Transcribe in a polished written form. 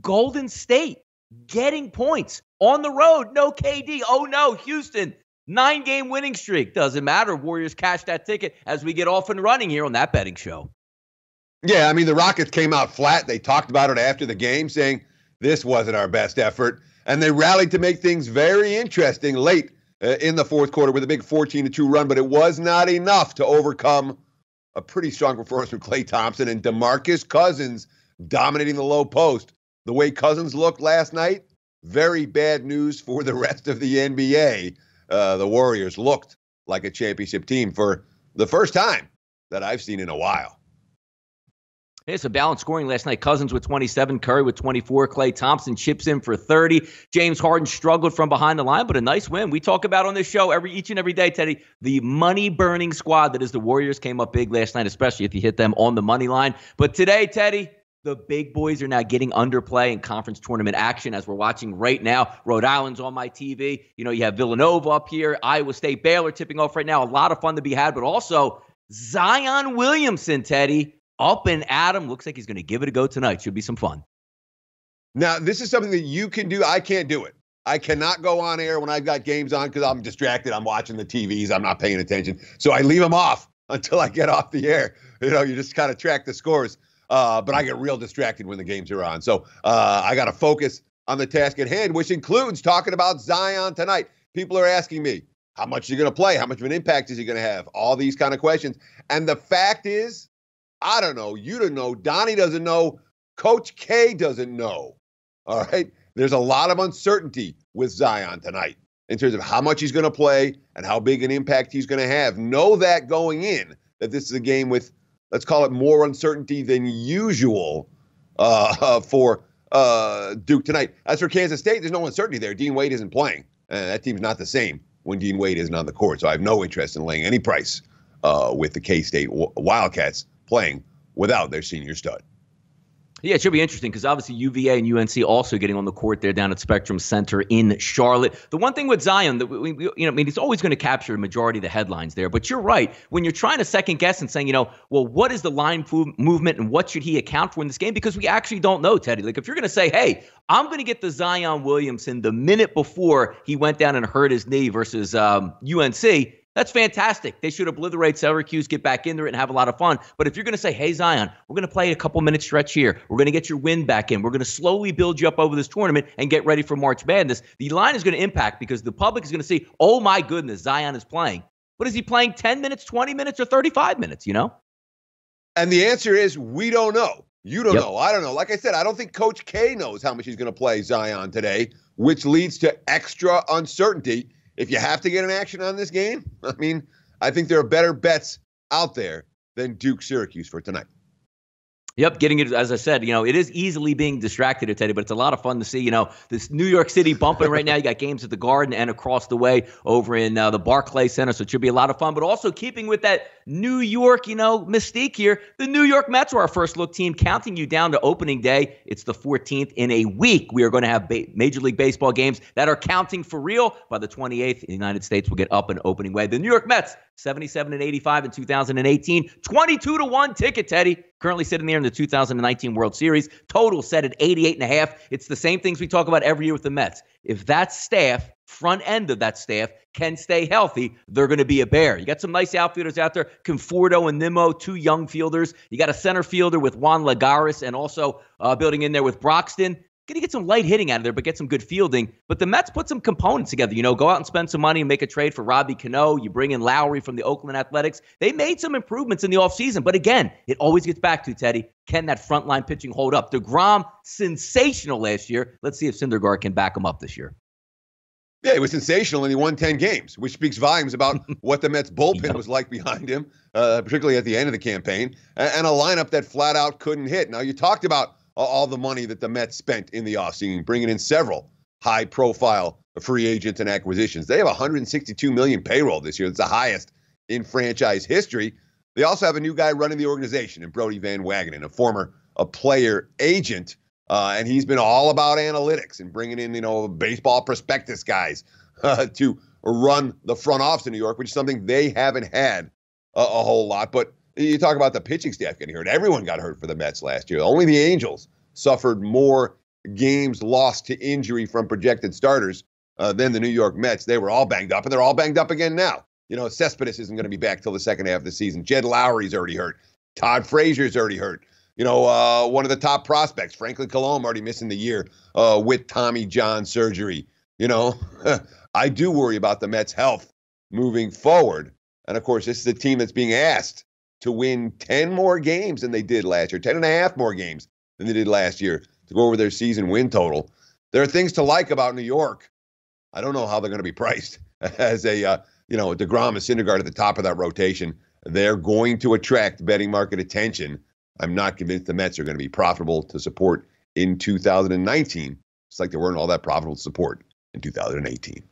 Golden State getting points on the road. No KD. Oh, no, Houston. 9-game winning streak. Doesn't matter. Warriors cash that ticket as we get off and running here on that betting show. Yeah, I mean, the Rockets came out flat. They talked about it after the game, saying this wasn't our best effort. And they rallied to make things very interesting late in the fourth quarter with a big 14-2 run. But it was not enough to overcome a pretty strong performance from Klay Thompson and DeMarcus Cousins dominating the low post. The way Cousins looked last night, very bad news for the rest of the NBA. The Warriors looked like a championship team for the first time that I've seen in a while. It's a balanced scoring last night. Cousins with 27, Curry with 24, Klay Thompson chips in for 30. James Harden struggled from behind the line, but a nice win. We talk about on this show each and every day, Teddy, the money-burning squad that is the Warriors came up big last night, especially if you hit them on the money line. But today, Teddy, the big boys are now getting underplay in conference tournament action as we're watching right now. Rhode Island's on my TV. You have Villanova up here, Iowa State, Baylor tipping off right now. A lot of fun to be had, but also Zion Williamson, Teddy, up and at him. Looks like he's going to give it a go tonight. Should be some fun. Now, this is something that you can do. I can't do it. I cannot go on air when I've got games on because I'm distracted. I'm watching the TVs. I'm not paying attention. So I leave them off until I get off the air. You just kind of track the scores. But I get real distracted when the games are on. So I got to focus on the task at hand, which includes talking about Zion tonight. People are asking me, how much is he going to play? How much of an impact is he going to have? All these kind of questions. And the fact is, I don't know. You don't know. Donnie doesn't know. Coach K doesn't know. All right? There's a lot of uncertainty with Zion tonight in terms of how much he's going to play and how big an impact he's going to have. Know that going in, that this is a game with, let's call it, more uncertainty than usual for Duke tonight. As for Kansas State, there's no uncertainty there. Dean Wade isn't playing. That team's not the same when Dean Wade isn't on the court. So I have no interest in laying any price with the K-State Wildcats playing without their senior stud. Yeah, it should be interesting because obviously UVA and UNC also getting on the court there down at Spectrum Center in Charlotte. The one thing with Zion, that he's always going to capture a majority of the headlines there. But you're right. When you're trying to second guess and saying, well, what is the line movement and what should he account for in this game? Because we actually don't know, Teddy. Like if you're going to say, hey, I'm going to get the Zion Williamson the minute before he went down and hurt his knee versus UNC, that's fantastic. They should obliterate Syracuse, get back into it, and have a lot of fun. But if you're going to say, hey, Zion, we're going to play a couple-minute stretch here. We're going to get your win back in. We're going to slowly build you up over this tournament and get ready for March Madness. The line is going to impact because the public is going to see, oh, my goodness, Zion is playing. But is he playing 10 minutes, 20 minutes, or 35 minutes, And the answer is we don't know. You don't know. I don't know. Like I said, I don't think Coach K knows how much he's going to play Zion today, which leads to extra uncertainty. If you have to get an action on this game, I think there are better bets out there than Duke Syracuse for tonight. Yep, getting it, as I said, it is easily being distracted, Teddy, but it's a lot of fun to see, this New York City bumping right now. You got games at the Garden and across the way over in the Barclays Center, so it should be a lot of fun. But also keeping with that New York, mystique here, the New York Mets are our first look team, counting you down to opening day. It's the 14th in a week. We are going to have Major League Baseball games that are counting for real. By the 28th, the United States will get up and opening way. The New York Mets, 77-85 in 2018, 22-1 ticket, Teddy. Currently sitting there in the 2019 World Series. Total set at 88.5. It's the same things we talk about every year with the Mets. If that staff, front end of that staff, can stay healthy, they're going to be a bear. You got some nice outfielders out there, Conforto and Nimmo, two young fielders. You got a center fielder with Juan Lagares and also building in there with Broxton. Going to get some light hitting out of there, but get some good fielding. But the Mets put some components together. Go out and spend some money and make a trade for Robbie Cano. You bring in Lowry from the Oakland Athletics. They made some improvements in the offseason. But again, it always gets back to, Teddy, can that frontline pitching hold up? DeGrom, sensational last year. Let's see if Syndergaard can back him up this year. Yeah, he was sensational and he won 10 games, which speaks volumes about what the Mets bullpen was like behind him, particularly at the end of the campaign, and a lineup that flat out couldn't hit. Now, you talked about all the money that the Mets spent in the offseason, bringing in several high-profile free agents and acquisitions. They have $162 million payroll this year. It's the highest in franchise history. They also have a new guy running the organization in Brody Van Wagenen, a player agent, and he's been all about analytics and bringing in, baseball prospectus guys to run the front office in New York, which is something they haven't had a whole lot. But you talk about the pitching staff getting hurt. Everyone got hurt for the Mets last year. Only the Angels suffered more games lost to injury from projected starters than the New York Mets. They were all banged up, and they're all banged up again now. You know, Cespedes isn't going to be back till the second half of the season. Jed Lowry's already hurt. Todd Frazier's already hurt. You know, one of the top prospects, Franklin Colomb, already missing the year with Tommy John surgery. You know, I do worry about the Mets' health moving forward. And, of course, this is a team that's being asked to win 10 more games than they did last year, 10 and a half more games than they did last year to go over their season win total. There are things to like about New York. I don't know how they're going to be priced as a, DeGrom and Syndergaard at the top of that rotation. They're going to attract betting market attention. I'm not convinced the Mets are going to be profitable to support in 2019. It's like they weren't all that profitable to support in 2018.